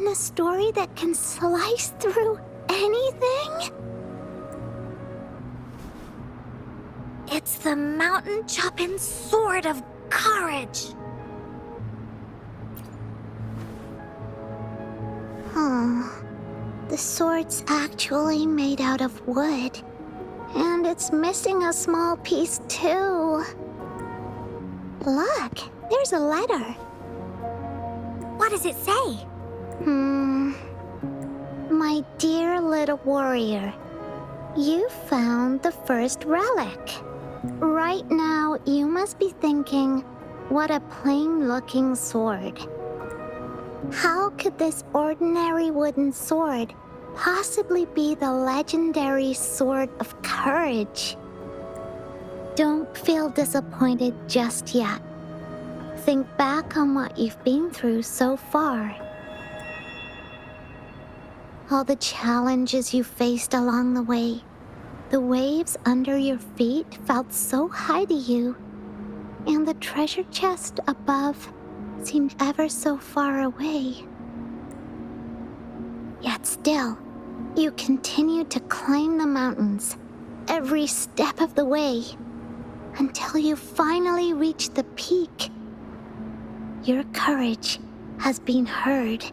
in a story that can slice through anything? It's the mountain chopping sword of courage. The sword's actually made out of wood. And it's missing a small piece too. Look, there's a letter. What does it say? My dear little warrior, you found the first relic. Right now, you must be thinking, what a plain-looking sword. How could this ordinary wooden sword possibly be the legendary sword of courage? Don't feel disappointed just yet. Think back on what you've been through so far. All the challenges you faced along the way. The waves under your feet felt so high to you, and the treasure chest above seemed ever so far away. Yet still, you continued to climb the mountains, every step of the way, until you finally reached the peak. Your courage has been heard.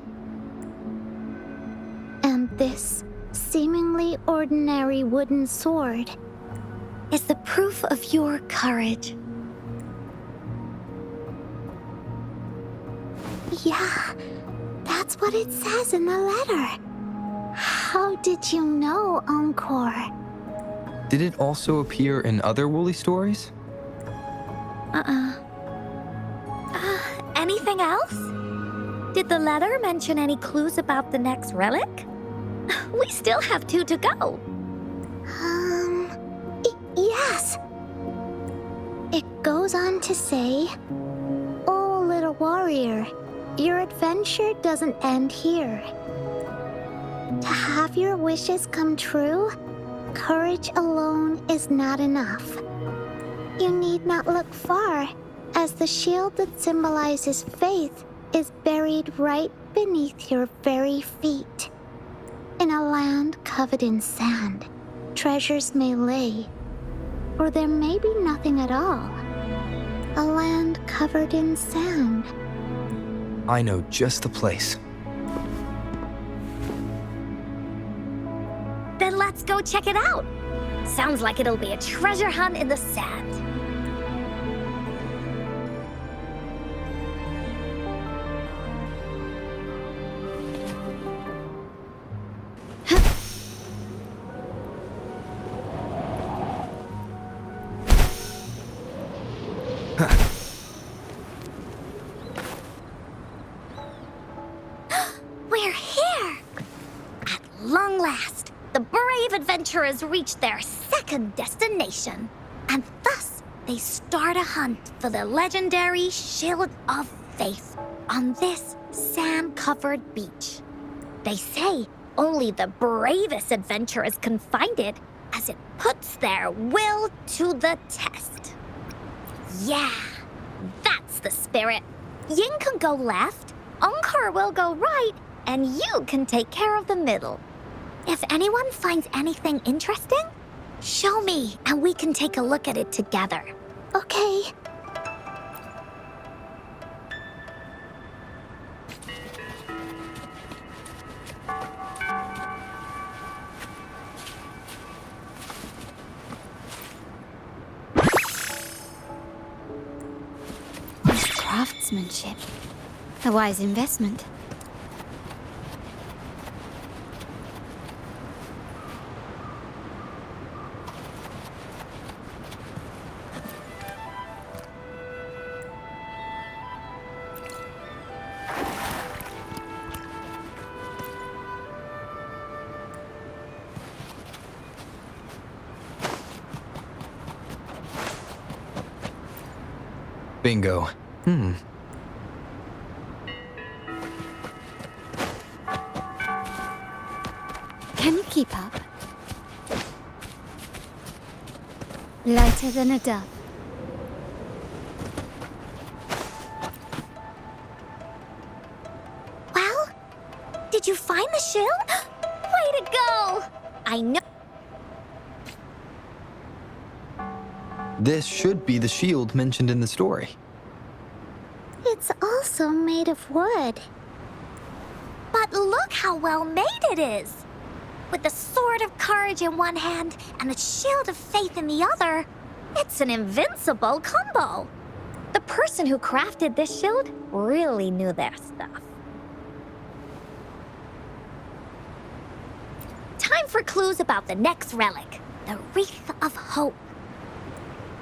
And this seemingly ordinary wooden sword is the proof of your courage. Yeah, that's what it says in the letter. How did you know, Encore? Did it also appear in other Woolly stories? Anything else? Did the letter mention any clues about the next relic? We still have 2 to go. Yes. It goes on to say, "Oh, little warrior, your adventure doesn't end here. To have your wishes come true, courage alone is not enough. You need not look far, as the shield that symbolizes faith is buried right beneath your very feet. In a land covered in sand, treasures may lay, or there may be nothing at all. A land covered in sand." I know just the place. Then let's go check it out. Sounds like it'll be a treasure hunt in the sand. We're here! At long last, the brave adventurers reached their second destination, and thus they start a hunt for the legendary Shield of Faith on this sand-covered beach. They say only the bravest adventurers can find it, as it puts their will to the test. Yeah, that's the spirit. Yin can go left, Encore will go right, and you can take care of the middle. If anyone finds anything interesting, show me and we can take a look at it together. Okay. Nice craftsmanship. A wise investment. Bingo. Can you keep up? Lighter than a dove. Well, find the shield? Way to go! I know. This should be the shield mentioned in the story. It's also made of wood. But look how well made it is! With the sword of courage in one hand and the shield of faith in the other, it's an invincible combo. The person who crafted this shield really knew their stuff. Time for clues about the next relic, the Wreath of Hope.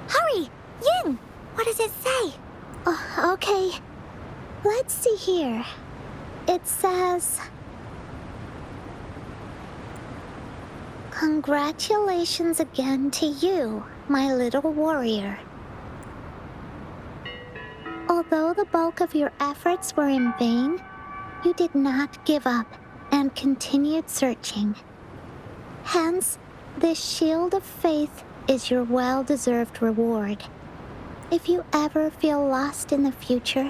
Hurry, Ying! What does it say? Oh, okay. Let's see here. It says... Congratulations again to you, my little warrior. Although the bulk of your efforts were in vain, you did not give up and continued searching. Hence, this shield of faith is your well-deserved reward. If you ever feel lost in the future,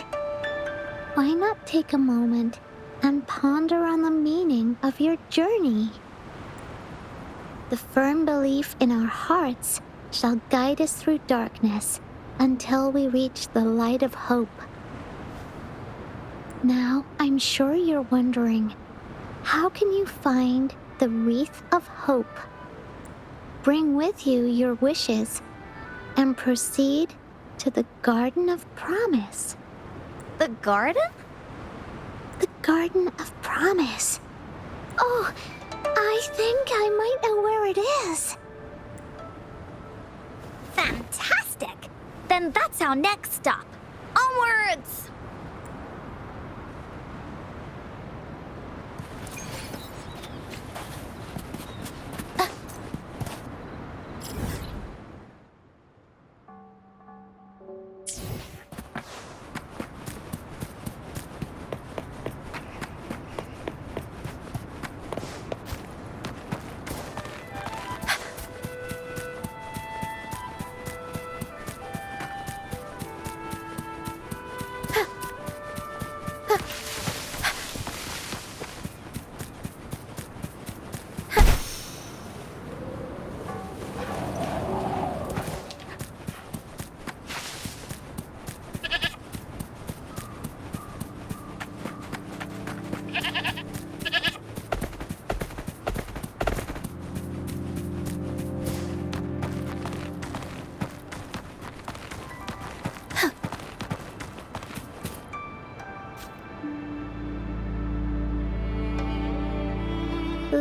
why not take a moment and ponder on the meaning of your journey? The firm belief in our hearts shall guide us through darkness until we reach the light of hope. Now, I'm sure you're wondering, how can you find the Wreath of Hope? Bring with you your wishes and proceed to the Garden of Promise. The garden? The Garden of Promise. Oh, I think I might know where it is. Fantastic! Then that's our next stop. Onwards!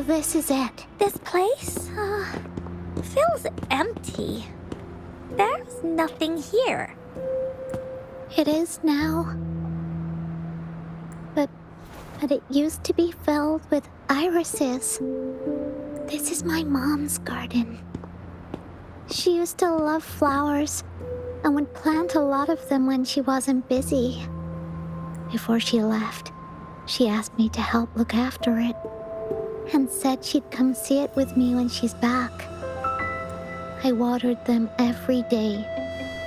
This is it. This place, feels empty. There's nothing here. It is now. But it used to be filled with irises. This is my mom's garden. She used to love flowers and would plant a lot of them when she wasn't busy. Before she left, she asked me to help look after it and said she'd come see it with me when she's back. I watered them every day,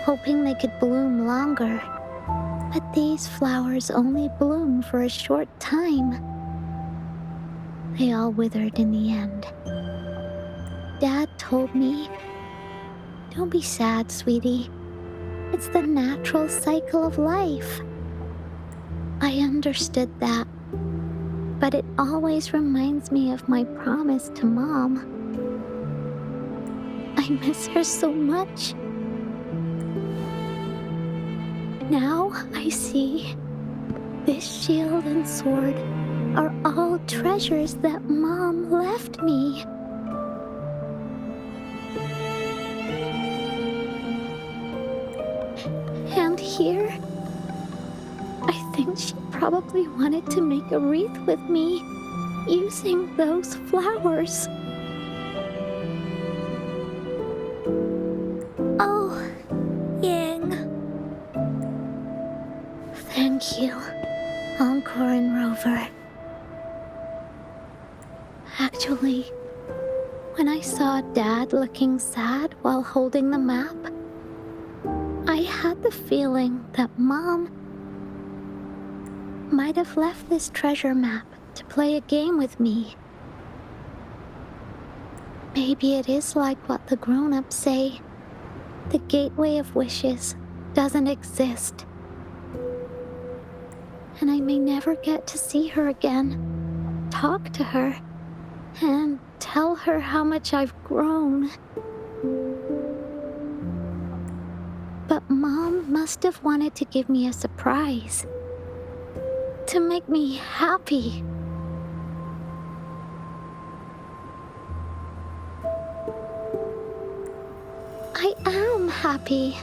hoping they could bloom longer. But these flowers only bloom for a short time. They all withered in the end. Dad told me, "Don't be sad, sweetie. It's the natural cycle of life." I understood that, but it always reminds me of my promise to Mom. I miss her so much. Now I see this shield and sword are all treasures that Mom left me. And here, I think she probably wanted to make a wreath with me using those flowers. Oh, Ying. Thank you, Encore and Rover. Actually, when I saw Dad looking sad while holding the map, I had the feeling that Mom might have left this treasure map to play a game with me. Maybe it is like what the grown-ups say. The gateway of wishes doesn't exist. And I may never get to see her again, talk to her, and tell her how much I've grown. But Mom must have wanted to give me a surprise. To make me happy. I am happy.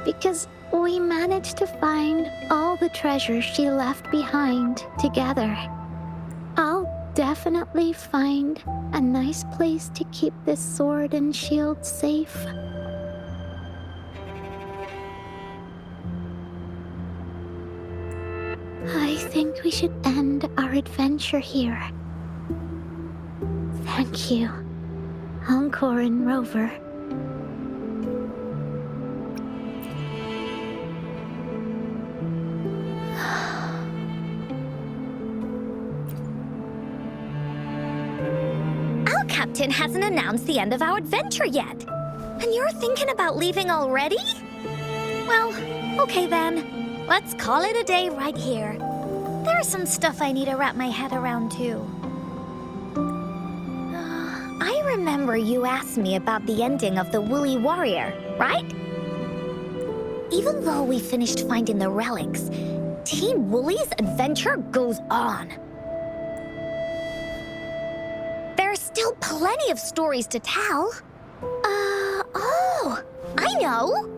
Because we managed to find all the treasures she left behind together. I'll definitely find a nice place to keep this sword and shield safe. I think we should end our adventure here. Thank you, Encore and Rover. Our captain hasn't announced the end of our adventure yet. And you're thinking about leaving already? Well, okay then. Let's call it a day right here. There's some stuff I need to wrap my head around too. I remember you asked me about the ending of the Woolly Warrior, right? Even though we finished finding the relics, Team Woolly's adventure goes on. There are still plenty of stories to tell. Oh, I know!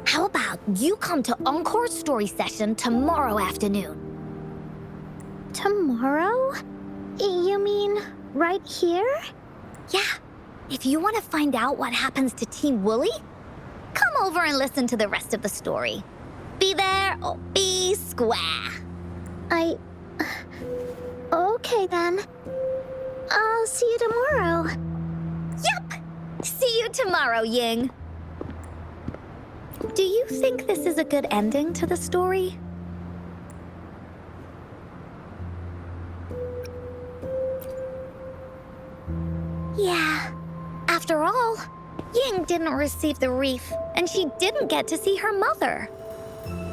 How about you come to Encore's story session tomorrow afternoon? Tomorrow? You mean right here? Yeah, if you want to find out what happens to Team Woolly, come over and listen to the rest of the story. Be there or be square. Okay then. I'll see you tomorrow. Yup! See you tomorrow, Ying. Do you think this is a good ending to the story? Yeah. After all, Ying didn't receive the wreath, and she didn't get to see her mother.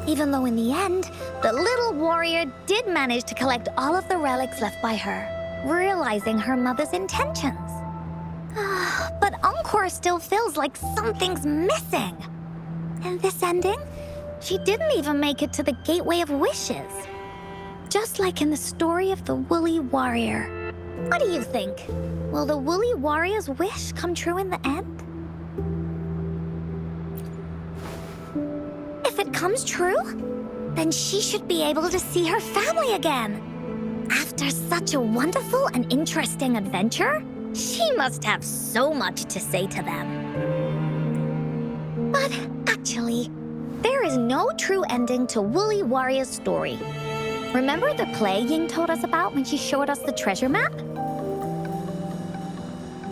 Even though in the end, the little warrior did manage to collect all of the relics left by her, realizing her mother's intentions. But Encore still feels like something's missing. In this ending, she didn't even make it to the Gateway of Wishes. Just like in the story of the Woolly Warrior. What do you think? Will the Woolly Warrior's wish come true in the end? If it comes true, then she should be able to see her family again. After such a wonderful and interesting adventure, she must have so much to say to them. But actually, there is no true ending to Woolly Warrior's story. Remember the play Ying told us about when she showed us the treasure map?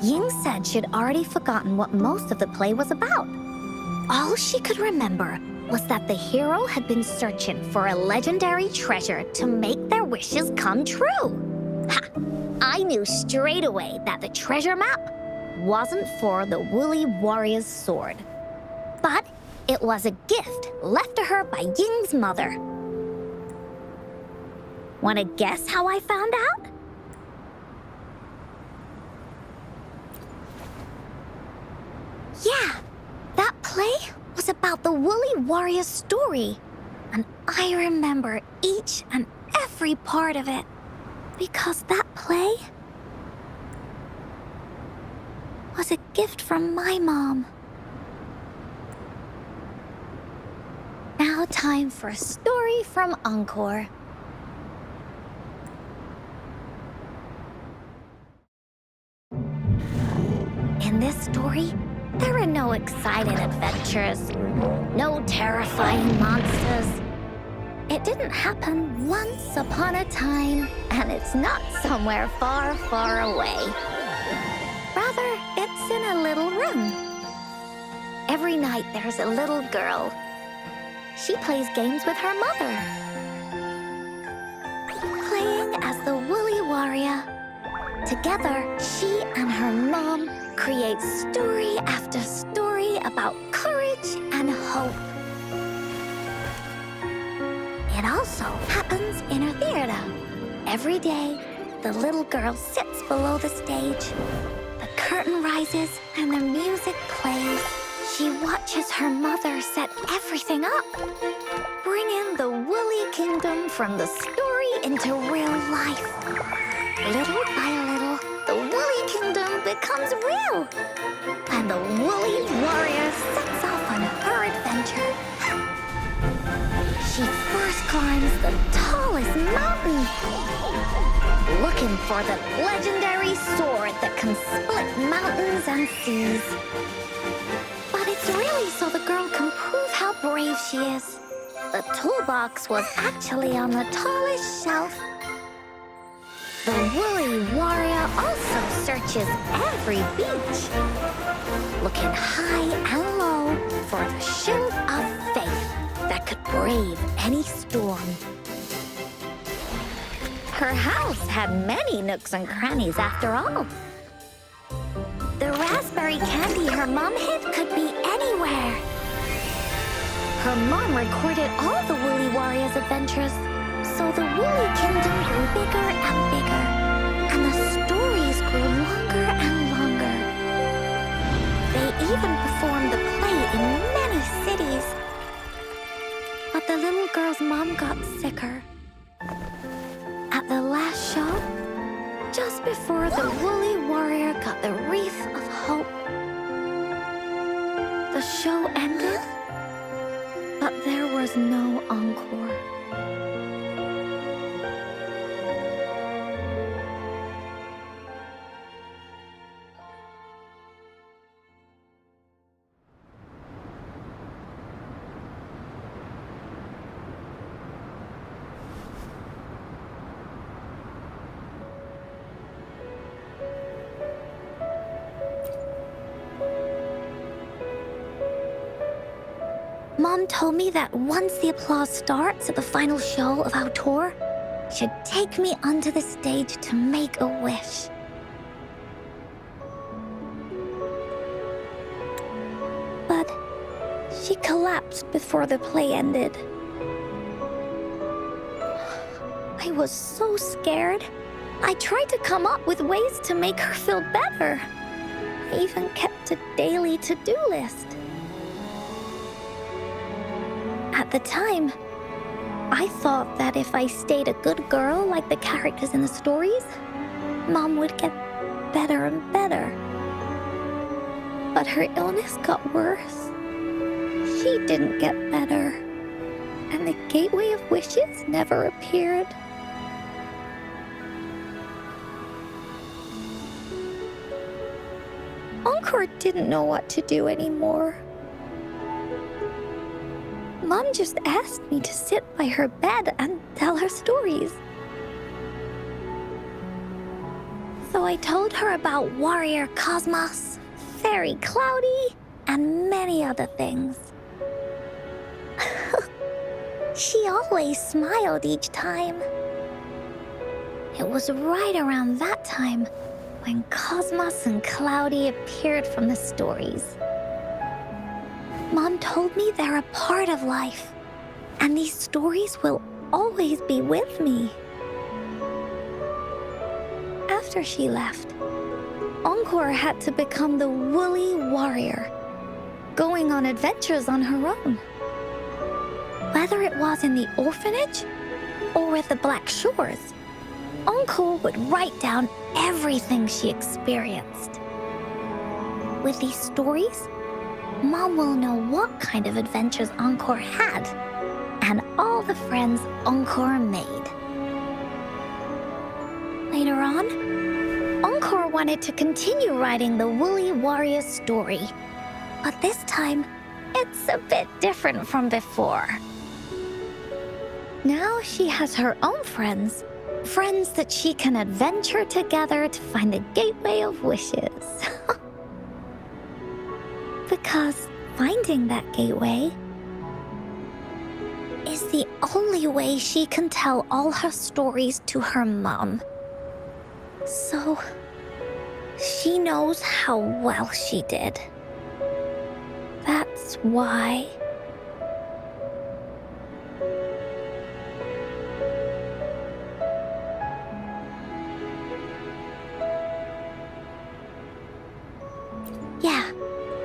Ying said she'd already forgotten what most of the play was about. All she could remember was that the hero had been searching for a legendary treasure to make their wishes come true. Ha! I knew straight away that the treasure map wasn't for the Woolly Warrior's sword. But it was a gift left to her by Ying's mother. Want to guess how I found out? Yeah, that play was about the Woolly Warrior's story. And I remember each and every part of it. Because that play was a gift from my mom. Now time for a story from Encore. In this story, there are no exciting adventures, no terrifying monsters. It didn't happen once upon a time, and it's not somewhere far, far away. Rather, it's in a little room. Every night there's a little girl. She plays games with her mother. Playing as the Waria. Together, she and her mom create story after story about courage and hope. It also happens in her theater. Every day, the little girl sits below the stage. The curtain rises and the music plays. She watches her mother set everything up, bringing the Woolly Kingdom from the story into real life. Little by little, the Woolly Kingdom becomes real, and the Woolly Warrior sets off on her adventure. She first climbs the tallest mountain, looking for the legendary sword that can split mountains and seas. But it's really so the girl can prove how brave she is. The toolbox was actually on the tallest shelf. The Woolly Warrior also searches every beach, looking high and low for the shield of faith that could brave any storm. Her house had many nooks and crannies after all. The raspberry candy her mom hid could be anywhere. Her mom recorded all the Woolly Warrior's adventures, so the Woolly Kingdom grew bigger and bigger, and the stories grew longer and longer. They even performed the play in many cities. But the little girl's mom got sicker. At the last show, just before the Woolly Warrior got the wreath of hope, the show ended, but there was no encore. Mom told me that once the applause starts at the final show of our tour, she'd take me onto the stage to make a wish. But she collapsed before the play ended. I was so scared. I tried to come up with ways to make her feel better. I even kept a daily to-do list. At the time, I thought that if I stayed a good girl like the characters in the stories, Mom would get better and better. But her illness got worse. She didn't get better, and the Gateway of Wishes never appeared. Encore didn't know what to do anymore. Mom just asked me to sit by her bed and tell her stories. So I told her about Warrior Cosmos, Fairy Cloudy, and many other things. She always smiled each time. It was right around that time when Cosmos and Cloudy appeared from the stories. Mom told me they're a part of life, and these stories will always be with me. After she left, Encore had to become the Woolly Warrior, going on adventures on her own. Whether it was in the orphanage or at the Black Shores, Encore would write down everything she experienced. With these stories, Mom will know what kind of adventures Encore had and all the friends Encore made. Later on, Encore wanted to continue writing the Woolly Warrior story, but this time, it's a bit different from before. Now she has her own friends that she can adventure together to find the Gateway of Wishes. Because finding that gateway is the only way she can tell all her stories to her mom. So, she knows how well she did. That's why. Yeah,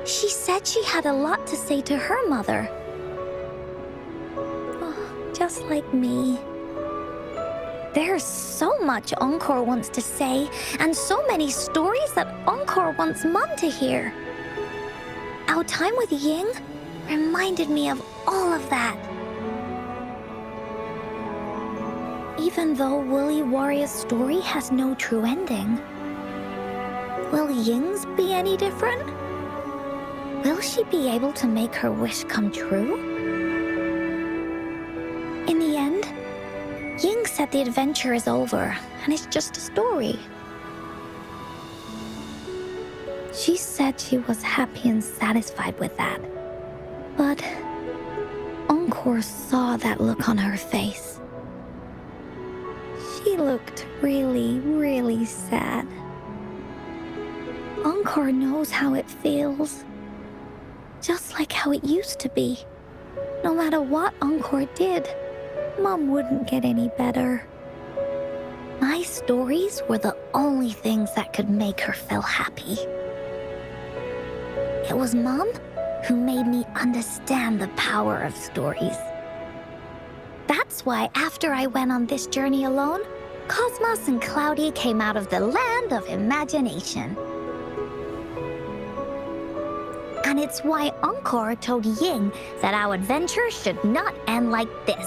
she said she had a lot to say to her mother. Oh, just like me. There's so much Encore wants to say, and so many stories that Encore wants Mom to hear. Our time with Ying reminded me of all of that. Even though Woolly Warrior's story has no true ending, will Ying's be any different? Will she be able to make her wish come true? In the end, Ying said the adventure is over, and it's just a story. She said she was happy and satisfied with that. But Encore saw that look on her face. She looked really, really sad. Encore knows how it feels. Just like how it used to be. No matter what Encore did, Mom wouldn't get any better. My stories were the only things that could make her feel happy. It was Mom who made me understand the power of stories. That's why after I went on this journey alone, Cosmos and Cloudy came out of the land of imagination. And it's why Encore told Ying that our adventure should not end like this.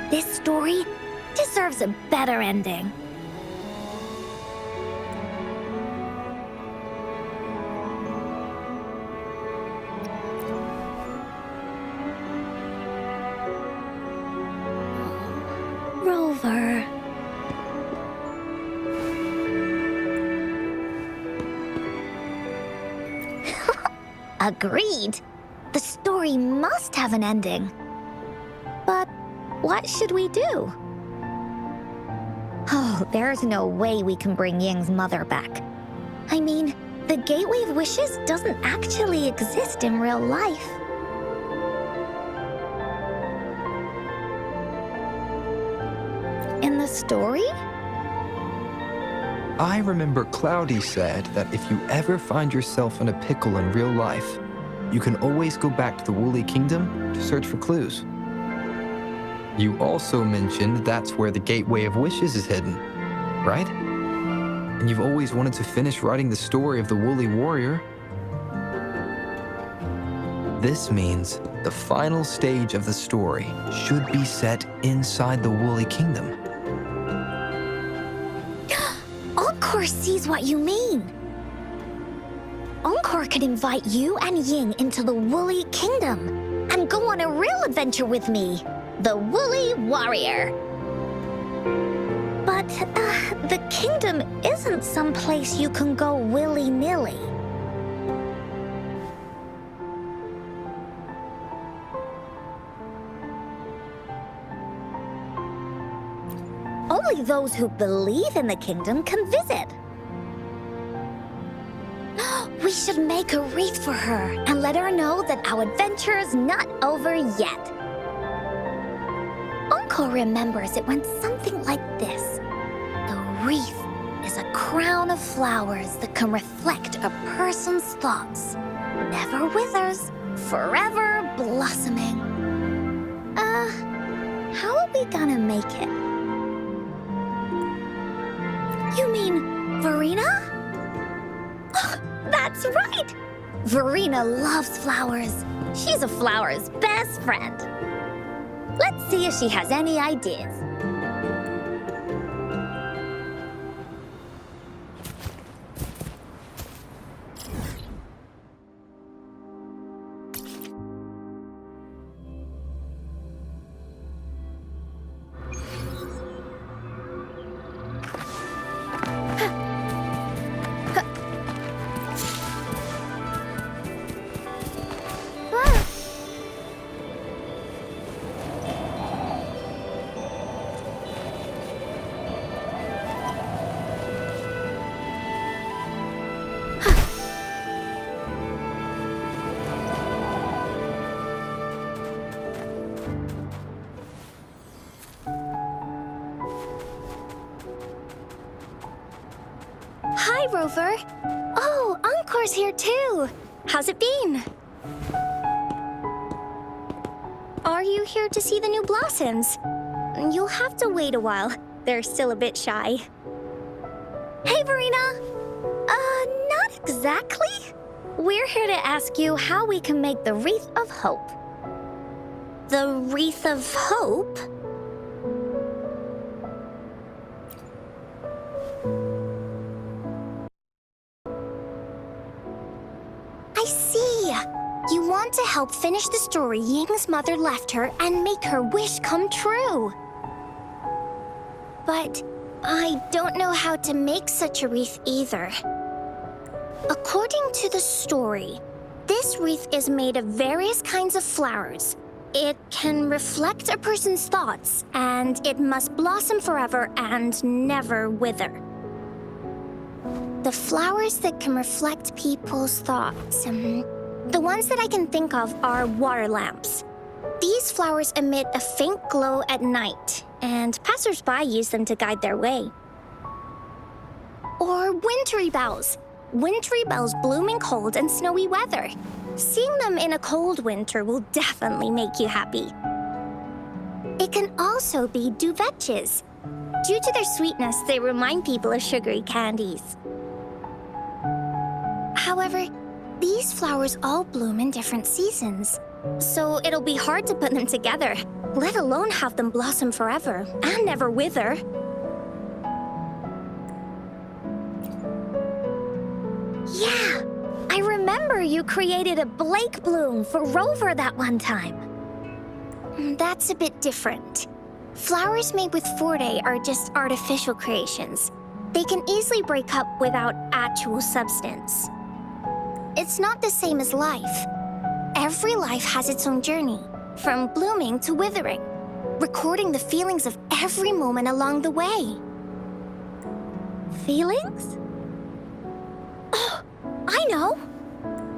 This story deserves a better ending. Rover. Agreed. The story must have an ending. But what should we do? Oh, there's no way we can bring Ying's mother back. I mean, the Gateway of Wishes doesn't actually exist in real life. In the story? I remember Cloudy said that if you ever find yourself in a pickle in real life, you can always go back to the Woolly Kingdom to search for clues. You also mentioned that's where the Gateway of Wishes is hidden, right? And you've always wanted to finish writing the story of the Woolly Warrior. This means the final stage of the story should be set inside the Woolly Kingdom. Encore sees what you mean. Encore could invite you and Ying into the Woolly Kingdom and go on a real adventure with me, the Woolly Warrior. But the kingdom isn't some place you can go willy-nilly. Only those who believe in the kingdom can visit. We should make a wreath for her and let her know that our adventure is not over yet. Encore remembers it went something like this. The wreath is a crown of flowers that can reflect a person's thoughts. Never withers, forever blossoming. How are we gonna make it? You mean Verena? Oh, that's right! Verena loves flowers. She's a flower's best friend. Let's see if she has any ideas. Hi, Rover. Oh, Encore's here too. How's it been? Are you here to see the new blossoms? You'll have to wait a while. They're still a bit shy. Hey, Verena. Not exactly. We're here to ask you how we can make the Wreath of Hope. The Wreath of Hope? I see. You want to help finish the story Ying's mother left her and make her wish come true. But I don't know how to make such a wreath either. According to the story, this wreath is made of various kinds of flowers. It can reflect a person's thoughts, and it must blossom forever and never wither. The flowers that can reflect people's thoughts, the ones that I can think of are water lamps. These flowers emit a faint glow at night, and passers-by use them to guide their way. Or wintry bells. Wintry bells bloom in cold and snowy weather. Seeing them in a cold winter will definitely make you happy. It can also be duvetches. Due to their sweetness, they remind people of sugary candies. However, these flowers all bloom in different seasons, so it'll be hard to put them together, let alone have them blossom forever and never wither. Yeah, I remember you created a Blake bloom for Rover that one time. That's a bit different. Flowers made with Forte are just artificial creations. They can easily break up without actual substance. It's not the same as life. Every life has its own journey, from blooming to withering, recording the feelings of every moment along the way. Feelings? Oh, I know!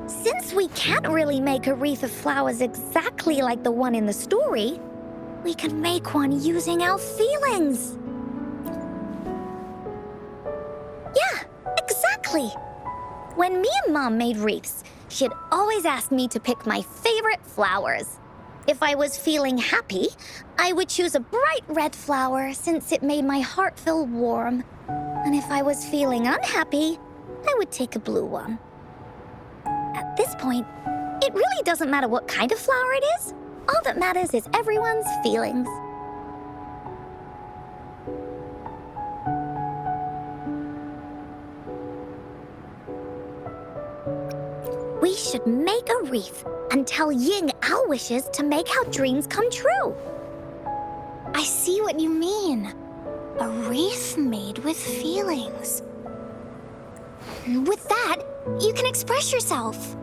Since we can't really make a wreath of flowers exactly like the one in the story, we can make one using our feelings. Yeah, exactly! When me and Mom made wreaths, she'd always ask me to pick my favorite flowers. If I was feeling happy, I would choose a bright red flower since it made my heart feel warm. And if I was feeling unhappy, I would take a blue one. At this point, it really doesn't matter what kind of flower it is. All that matters is everyone's feelings. We should make a wreath and tell Ying our wishes to make our dreams come true. I see what you mean. A wreath made with feelings. With that, you can express yourself.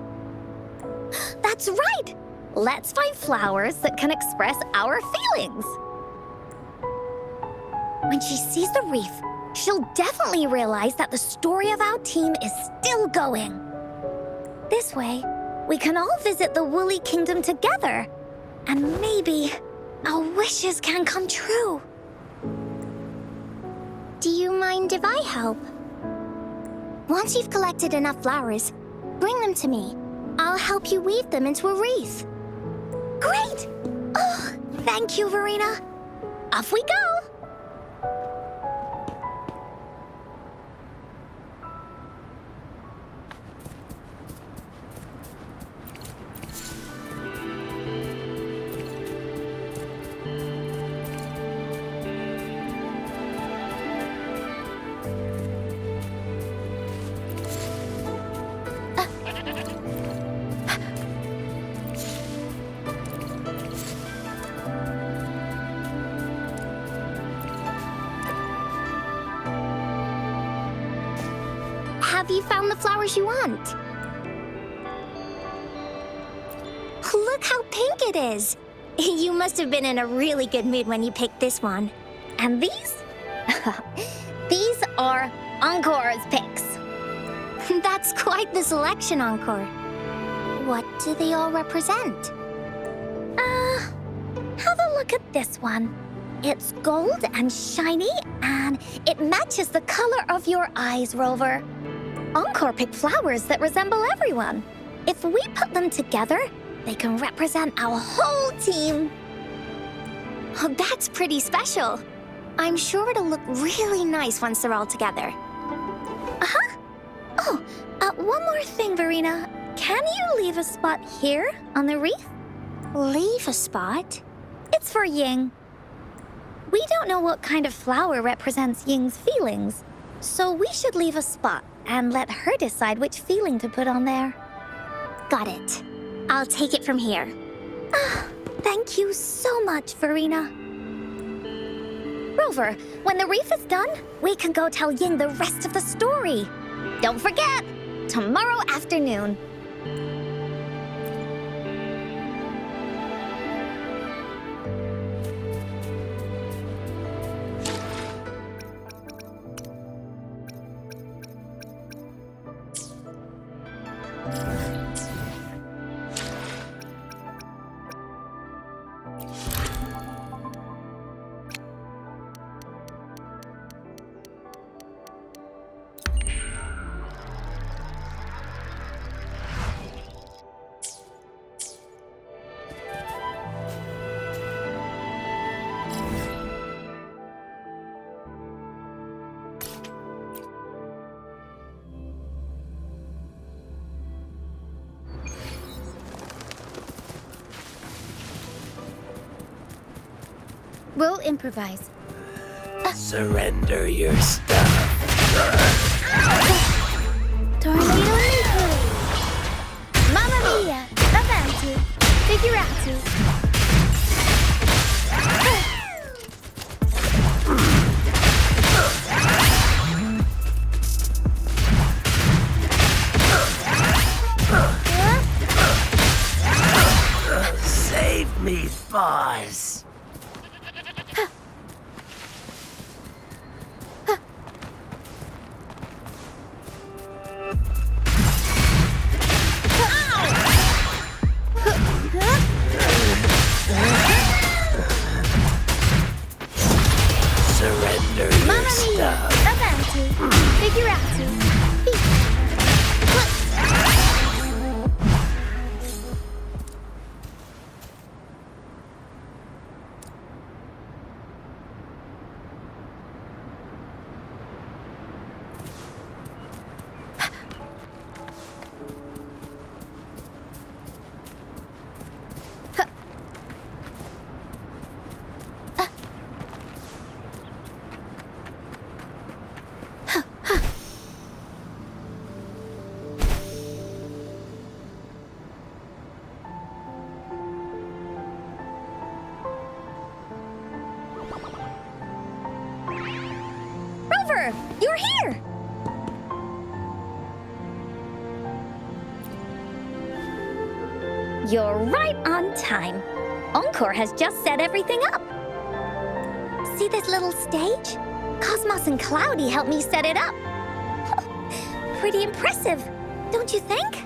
That's right! Let's find flowers that can express our feelings. When she sees the wreath, she'll definitely realize that the story of our team is still going. This way, we can all visit the Woolly Kingdom together, and maybe our wishes can come true. Do you mind if I help? Once you've collected enough flowers, bring them to me. I'll help you weave them into a wreath. Great! Oh, thank you, Verena. Off we go! Have you found the flowers you want? Look how pink it is! You must have been in a really good mood when you picked this one. And these? These are Encore's picks. That's quite the selection, Encore. What do they all represent? Have a look at this one. It's gold and shiny, and it matches the color of your eyes, Rover. Encore picked flowers that resemble everyone. If we put them together, they can represent our whole team. Oh, that's pretty special. I'm sure it'll look really nice once they're all together. Uh-huh. Oh, one more thing, Verena. Can you leave a spot here on the reef? Leave a spot? It's for Ying. We don't know what kind of flower represents Ying's feelings, so we should leave a spot and let her decide which feeling to put on there. Got it. I'll take it from here. Thank you so much, Verena. Rover, when the reef is done, we can go tell Ying the rest of the story. Don't forget, tomorrow afternoon. We'll improvise. Surrender your stuff. Tornado nuclear. Mamma mia! Avanti! Figurati! Save me, boss. Surrender your Mamma mia! stuff. Avanti! Figurati! Rover, you're here! You're right on time. Encore has just set everything up. See this little stage? Cosmos and Cloudy helped me set it up. Pretty impressive, don't you think?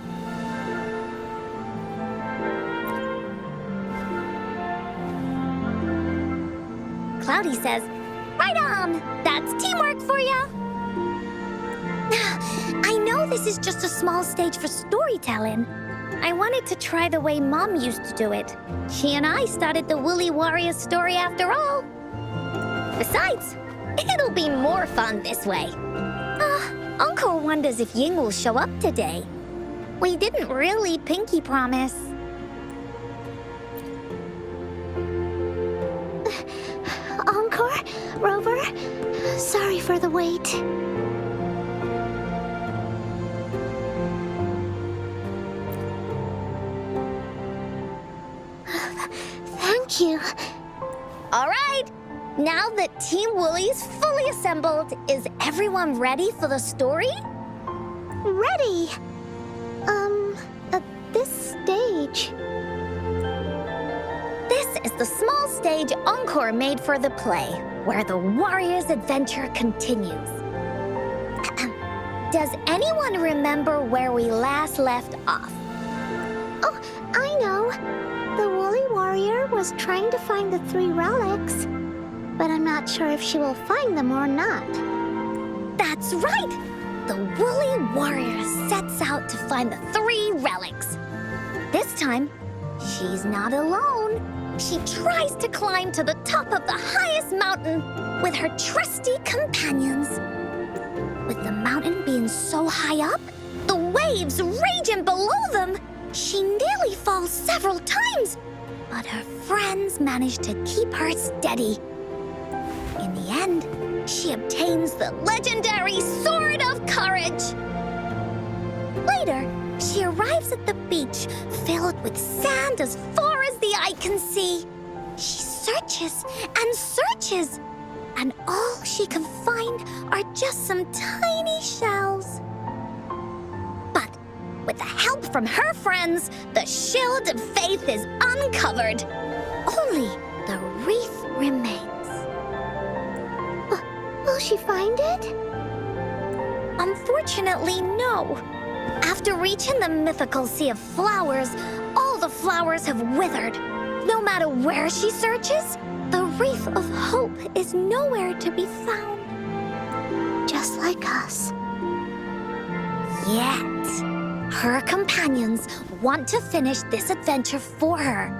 Cloudy says, right on! That's teamwork for ya! I know this is just a small stage for storytelling. I wanted to try the way Mom used to do it. She and I started the Woolly Warrior story after all. Besides, it'll be more fun this way. Encore wonders if Ying will show up today. We didn't really pinky promise. Encore? Rover? Sorry for the wait. Thank you. All right, now that Team Woolly's fully assembled, is everyone ready for the story? Ready. At this stage. This is the small stage Encore made for the play, where the warrior's adventure continues. Does anyone remember where we last left off? Oh, I know. The Woolly Warrior was trying to find the 3 relics. but I'm not sure if she will find them or not. That's right! The Woolly Warrior sets out to find the 3 relics. This time, she's not alone. She tries to climb to the top of the highest mountain with her trusty companions. With the mountain being so high up, the waves raging below them, she nearly falls several times, but her friends manage to keep her steady. In the end, she obtains the legendary Sword of Courage. Later, she arrives at the beach filled with sand as far as the eye can see. She searches and searches, and all she can find are just some tiny shells. But with the help from her friends, the Shield of Faith is uncovered. Only the wreath remains. Will she find it? Unfortunately, no. After reaching the mythical Sea of Flowers, all the flowers have withered. No matter where she searches, the Wreath of Hope is nowhere to be found. Just like us. Yet, her companions want to finish this adventure for her.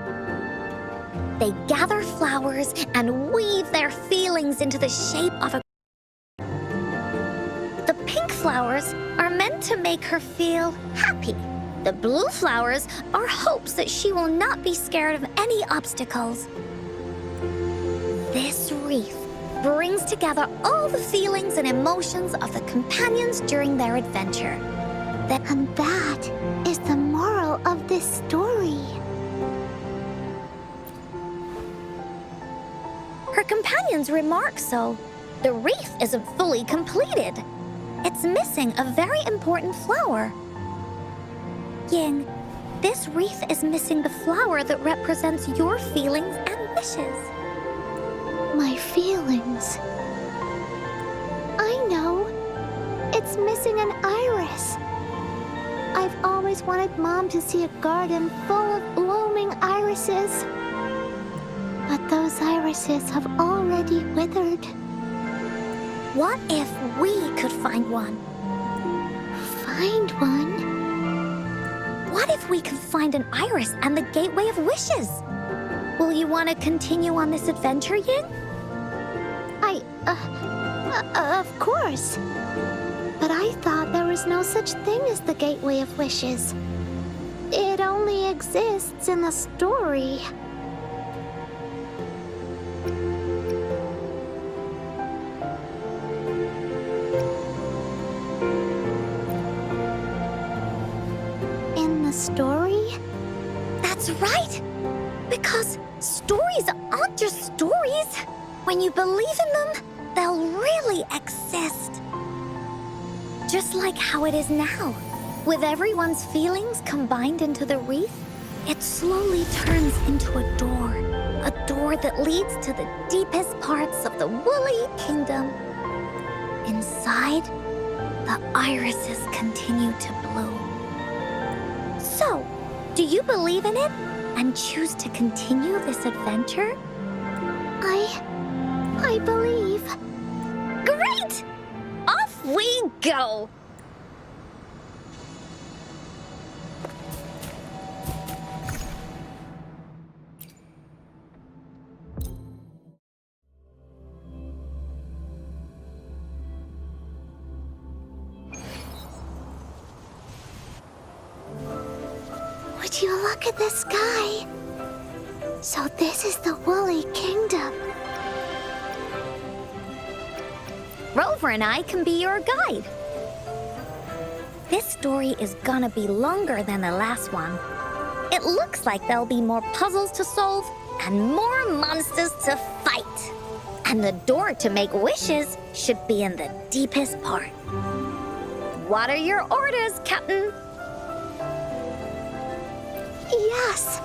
They gather flowers and weave their feelings into the shape of a... The pink flowers are meant to make her feel happy. The blue flowers are hopes that she will not be scared of any obstacles. This wreath brings together all the feelings and emotions of the companions during their adventure. And that is the moral of this story. Her companions remark so. The wreath isn't fully completed. It's missing a very important flower. Ying, this wreath is missing the flower that represents your feelings and wishes. My feelings. I know. It's missing an iris. I've always wanted Mom to see a garden full of blooming irises. But those irises have already withered. What if we could find one? Find one? What if we could find an iris and the Gateway of Wishes? Will you want to continue on this adventure, Ying? Of course. But I thought there was no such thing as the Gateway of Wishes. It only exists in the story. In the story? That's right! Because stories aren't just stories. When you believe in them, they'll really exist. Just like how it is now. With everyone's feelings combined into the wreath, it slowly turns into a door. A door that leads to the deepest parts of the Woolly Kingdom. Inside, the irises continue to bloom. So, do you believe in it and choose to continue this adventure? I believe. Great! Off we go! Would you look at the sky? So this is the Woolly Kingdom. Rover and I can be your guide. This story is gonna be longer than the last one. It looks like there'll be more puzzles to solve and more monsters to fight. And the door to make wishes should be in the deepest part. What are your orders, Captain? Yes.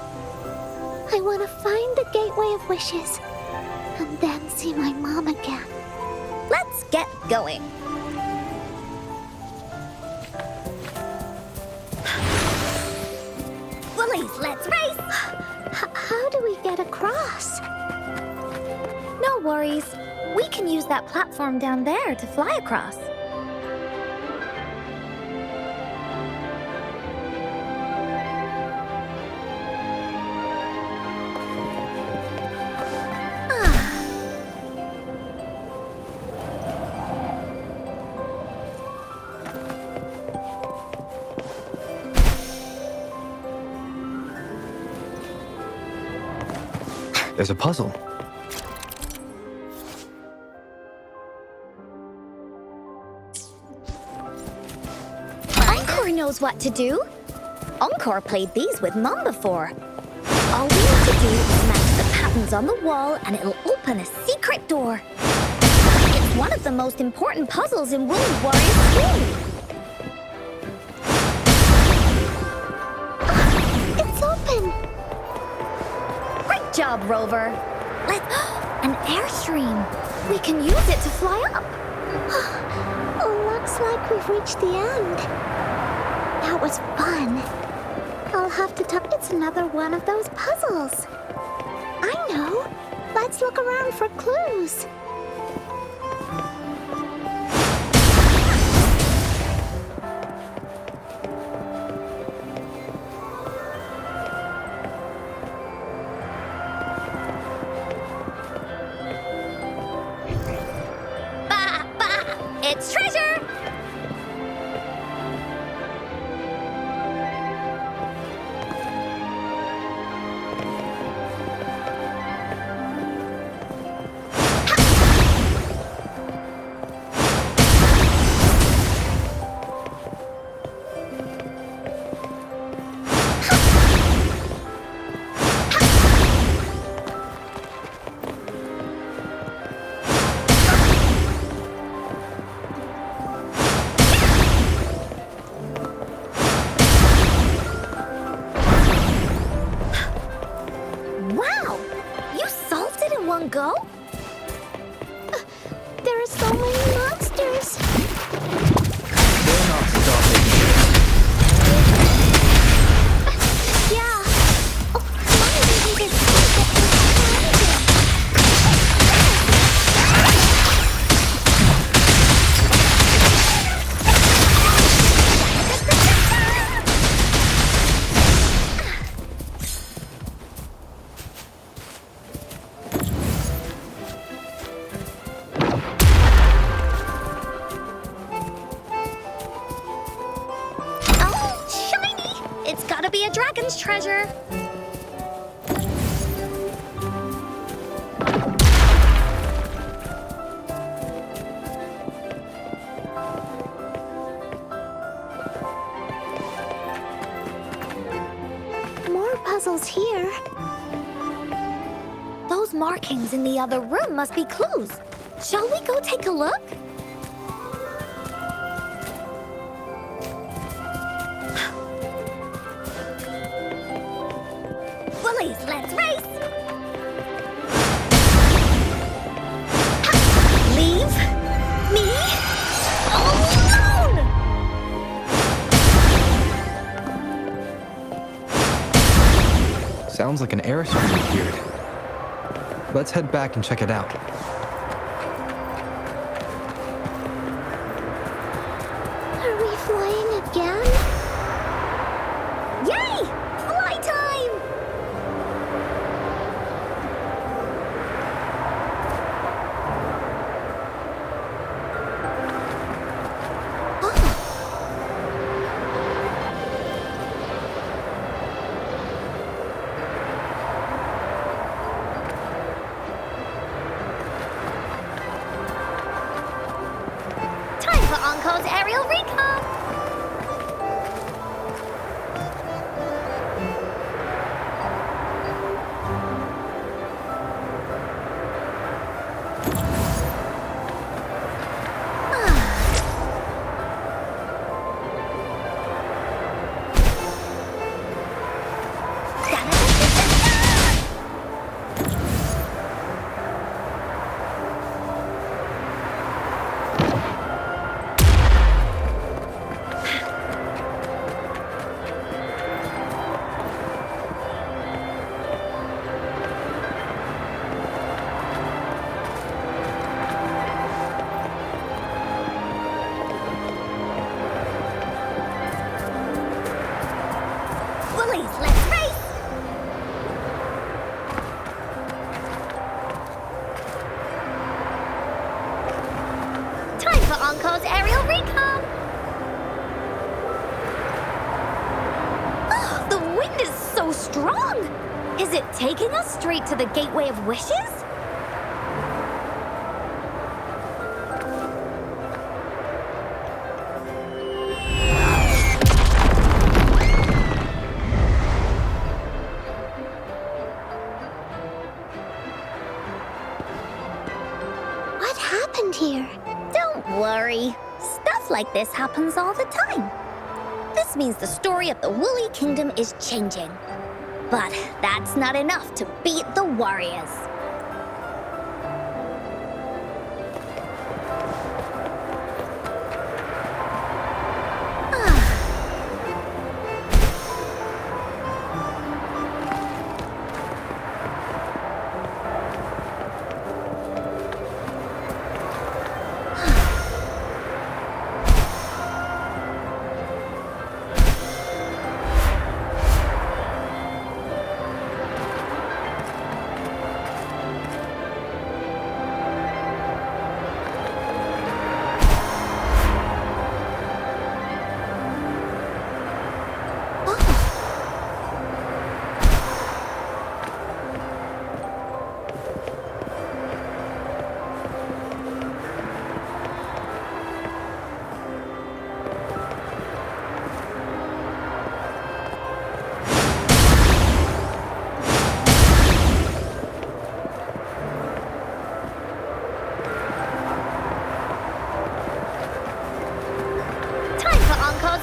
I want to find the Gateway of Wishes and then see my mom again. Let's get going. Woolies, let's race! How do we get across? No worries. We can use that platform down there to fly across. There's a puzzle. Encore knows what to do. Encore played these with Mom before. All we need to do is match the patterns on the wall and it'll open a secret door. It's one of the most important puzzles in Woolly Warrior School. It's open! Great job, Rover. An airstream. We can use it to fly up. Looks like we've reached the end. That was fun. I'll have to talk. It's another one of those puzzles. I know. Let's look around for clues. Bah, bah! It's treasure! Wow! You solved it in one go? There are so many monsters. They're not stopping. Yeah. Oh, Mommy needed to get Oh, shiny! It's gotta be a dragon's treasure. more puzzles here. Those markings in the other room must be clues. Shall we go take a look? Bullies, let's race! Leave me alone! Sounds like an airstream appeared. Let's head back and check it out. Are we flying again? Yay! Fly time! Time for Encore's aerial recon! Boys, let's race! Time for Encore's aerial recon! Oh, the wind is so strong! Is it taking us straight to the Gateway of Wishes? What happened here? Don't worry. Stuff like this happens all the time. This means the story of the Woolly Kingdom is changing. But that's not enough to beat the warriors.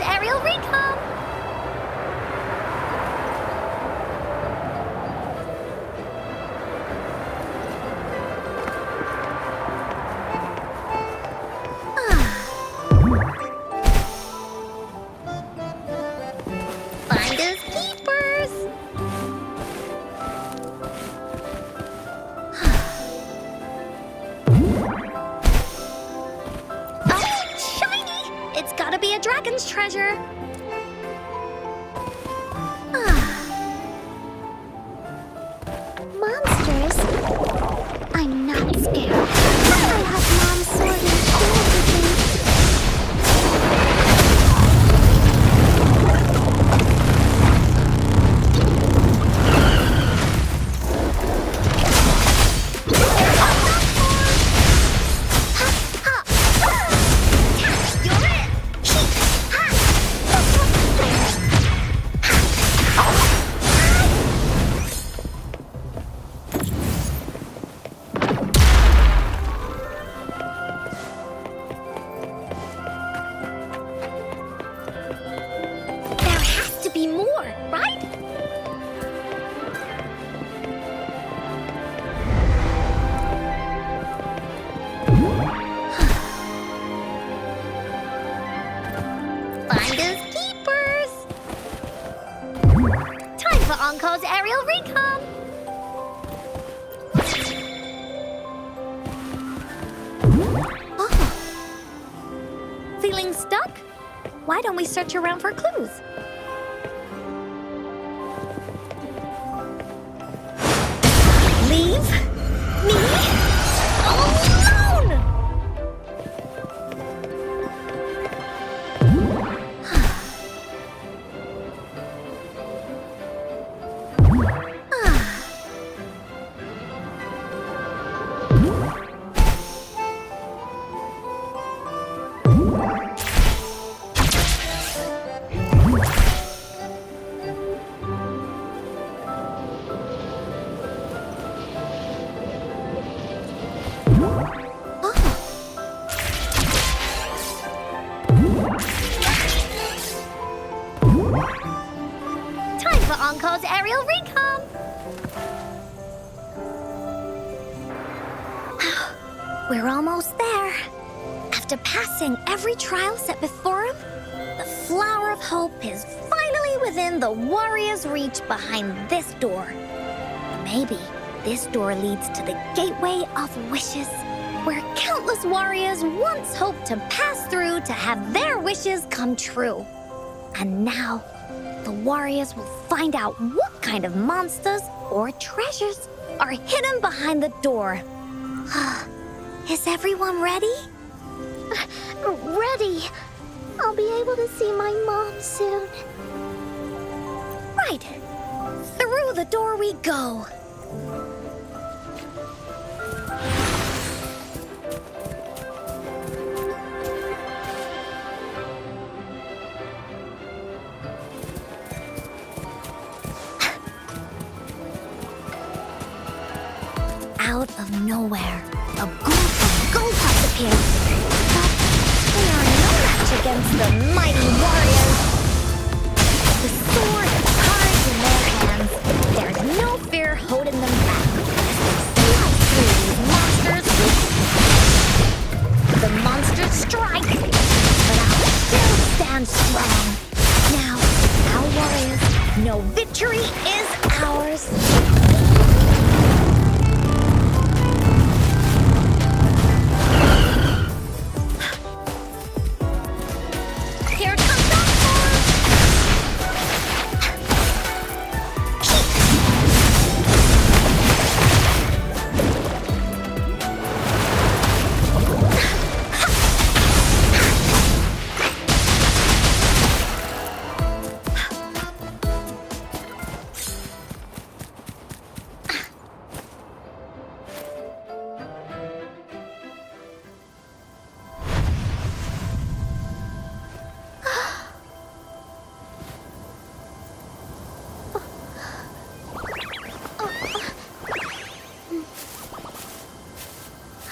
Aerial recon! Finders keepers! Oh, shiny! It's gotta be a dragon's treasure. Monsters? I'm not scared. I have Mom's sword and shield with me. There has to be more, right? Finders keepers! Time for Encore's aerial recon! Feeling stuck? Why don't we search around for clues? Leave me alone! Time for Encore's aerial recon! We're almost there. After passing every trial set before him, the Flower of Hope is finally within the warrior's reach behind this door. Maybe this door leads to the Gateway of Wishes, where countless warriors once hoped to pass through to have their wishes come true. And now, the warriors will find out what kind of monsters or treasures are hidden behind the door. Is everyone ready? Ready. I'll be able to see my mom soon. Right. Through the door we go. Out of nowhere, a group of goldpups appeared. But they are no match against the mighty warriors. The sword and cards in their hands, there's no fear holding them back. They slice through these monsters with... The monsters strike, but I'll still stand strong. Now, our warriors know victory is ours.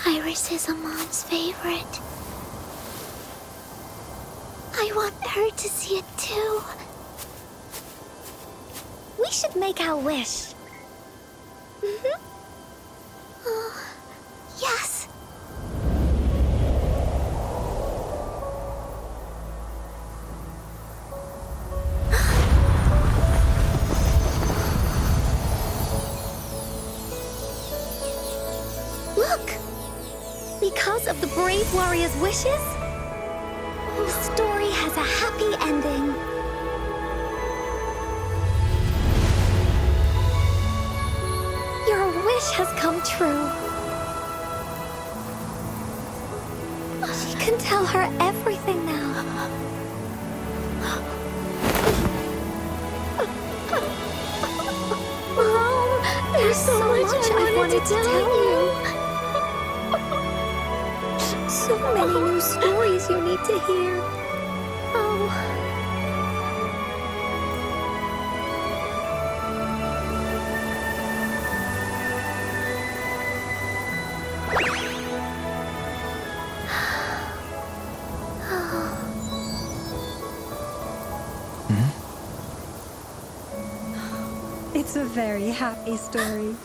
Iris is a mom's favorite. I want her to see it too. We should make our wish. Oh, yes. Look! Because of the brave warrior's wishes, the story has a happy ending. Your wish has come true. She can tell her everything now. Mom, there's so much I wanted to tell you. So many new stories you need to hear. Oh. It's a very happy story.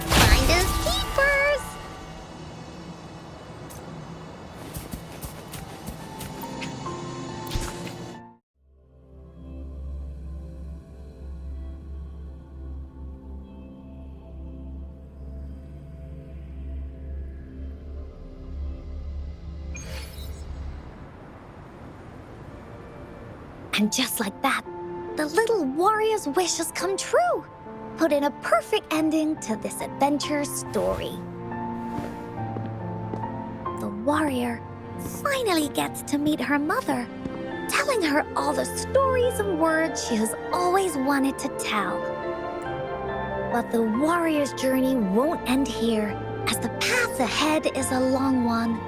Finders keepers! And just like that, the little warrior's wish has come true, putting a perfect ending to this adventure story. The warrior finally gets to meet her mother, telling her all the stories and words she has always wanted to tell. But the warrior's journey won't end here, as the path ahead is a long one.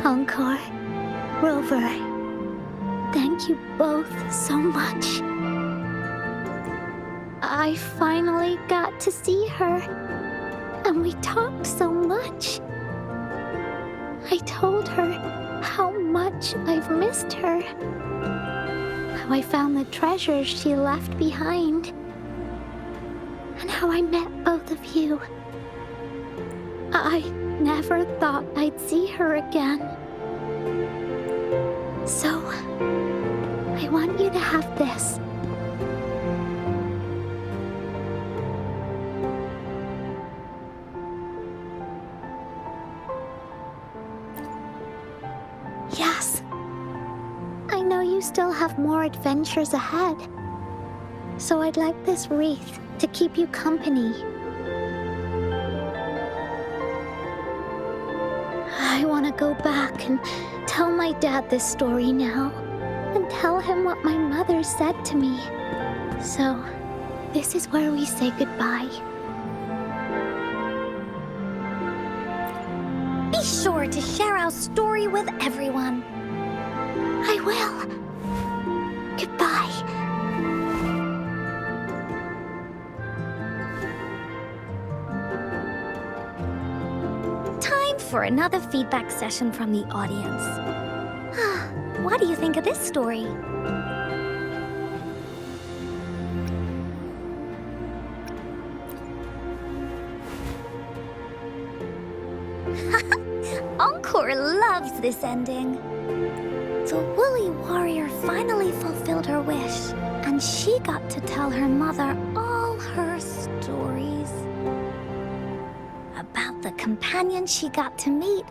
Encore, Rover, thank you both so much. I finally got to see her, and we talked so much. I told her how much I've missed her, how I found the treasures she left behind, and how I met both of you. I never thought I'd see her again. So, I want you to have this. Yes. I know you still have more adventures ahead. So I'd like this wreath to keep you company. I want to go back and tell my dad this story now, and tell him what my mother said to me. So, this is where we say goodbye. Be sure to share our story with everyone. I will. Goodbye. Time for another feedback session from the audience. What do you think of this story? Encore loves this ending. The woolly warrior finally fulfilled her wish, and she got to tell her mother all her stories about the companion she got to meet,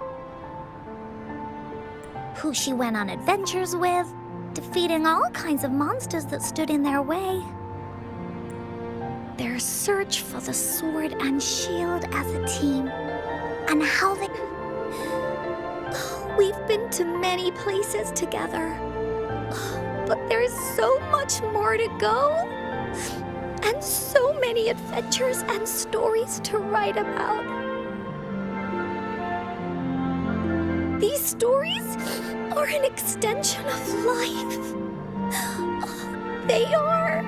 who she went on adventures with, defeating all kinds of monsters that stood in their way, their search for the sword and shield as a team, and how they... We've been to many places together, but there's so much more to go, and so many adventures and stories to write about. These stories are an extension of life. They are.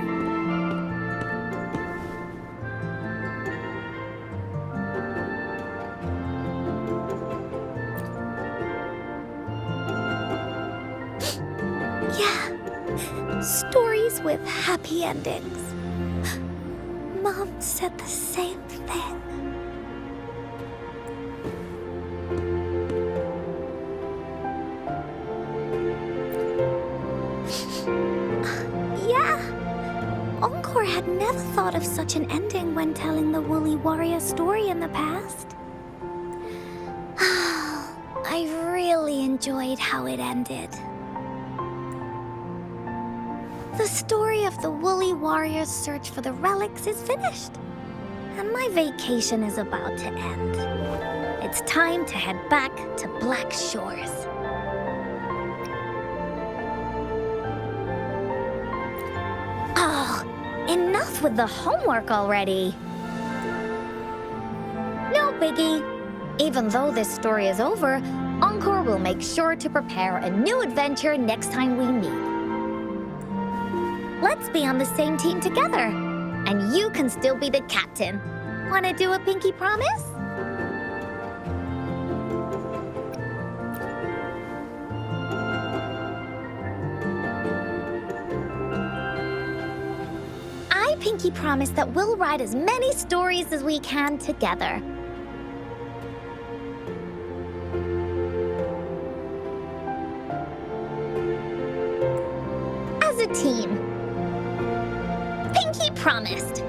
Yeah, stories with happy endings. Mom said the same thing. Yeah, Encore had never thought of such an ending when telling the Woolly Warrior story in the past. I really enjoyed how it ended. The story of the Woolly Warrior's search for the relics is finished, and my vacation is about to end. It's time to head back to Black Shores. Oh, enough with the homework already. No biggie. Even though this story is over, Encore will make sure to prepare a new adventure next time we meet. Let's be on the same team together. And you can still be the captain. Wanna do a pinky promise? I pinky promise that we'll write as many stories as we can together. As a team. Pinky promised.